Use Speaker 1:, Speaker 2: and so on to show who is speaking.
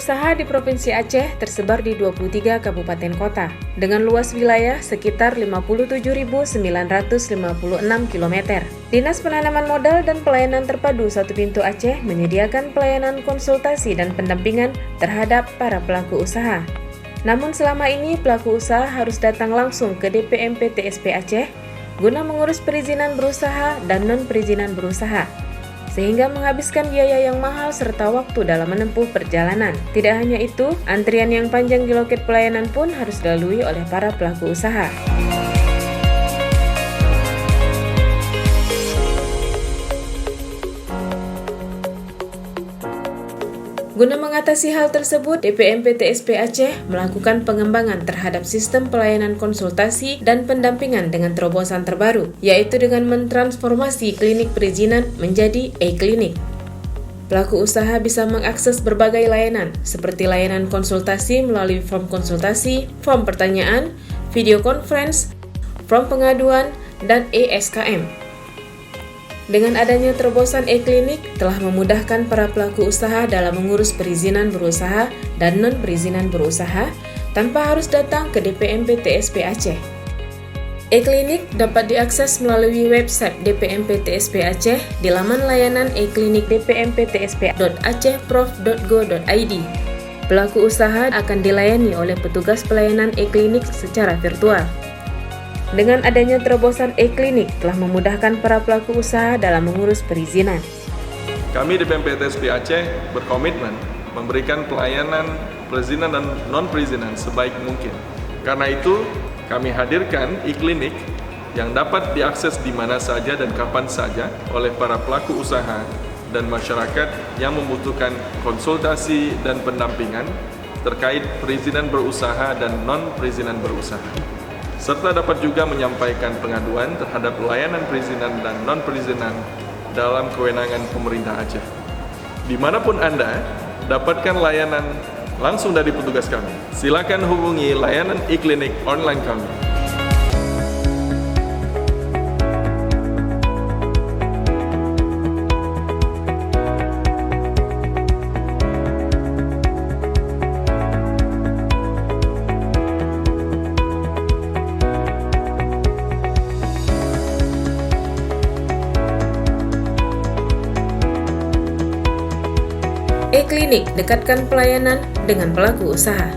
Speaker 1: usaha di Provinsi Aceh tersebar di 23 kabupaten kota, dengan luas wilayah sekitar 57.956 km. Dinas Penanaman Modal dan Pelayanan Terpadu Satu Pintu Aceh menyediakan pelayanan konsultasi dan pendampingan terhadap para pelaku usaha. Namun selama ini pelaku usaha harus datang langsung ke DPMP TSP Aceh guna mengurus perizinan berusaha dan non-perizinan berusaha, sehingga menghabiskan biaya yang mahal serta waktu dalam menempuh perjalanan. Tidak hanya itu, antrian yang panjang di loket pelayanan pun harus dilalui oleh para pelaku usaha. Guna mengatasi hal tersebut, DPMP TSP Aceh melakukan pengembangan terhadap sistem pelayanan konsultasi dan pendampingan dengan terobosan terbaru, yaitu dengan mentransformasi klinik perizinan menjadi e-klinik. Pelaku usaha bisa mengakses berbagai layanan, seperti layanan konsultasi melalui form konsultasi, form pertanyaan, video conference, form pengaduan, dan e-SKM. Dengan adanya terobosan e-klinik telah memudahkan para pelaku usaha dalam mengurus perizinan berusaha dan non-perizinan berusaha tanpa harus datang ke DPMP TSP Aceh. E-klinik dapat diakses melalui website DPMP TSP Aceh di laman layanan e-klinik dpmptsp.acehprof.go.id. Pelaku usaha akan dilayani oleh petugas pelayanan e-klinik secara virtual. Dengan adanya terobosan e-klinik telah memudahkan para pelaku usaha dalam mengurus perizinan.
Speaker 2: Kami di DPMP TSP Aceh berkomitmen memberikan pelayanan perizinan dan non-perizinan sebaik mungkin. Karena itu, kami hadirkan e-klinik yang dapat diakses di mana saja dan kapan saja oleh para pelaku usaha dan masyarakat yang membutuhkan konsultasi dan pendampingan terkait perizinan berusaha dan non-perizinan berusaha, serta dapat juga menyampaikan pengaduan terhadap layanan perizinan dan non-perizinan dalam kewenangan pemerintah Aceh. Dimanapun Anda dapatkan layanan langsung dari petugas kami, silakan hubungi layanan e-klinik online kami.
Speaker 1: E-klinik dekatkan pelayanan dengan pelaku usaha.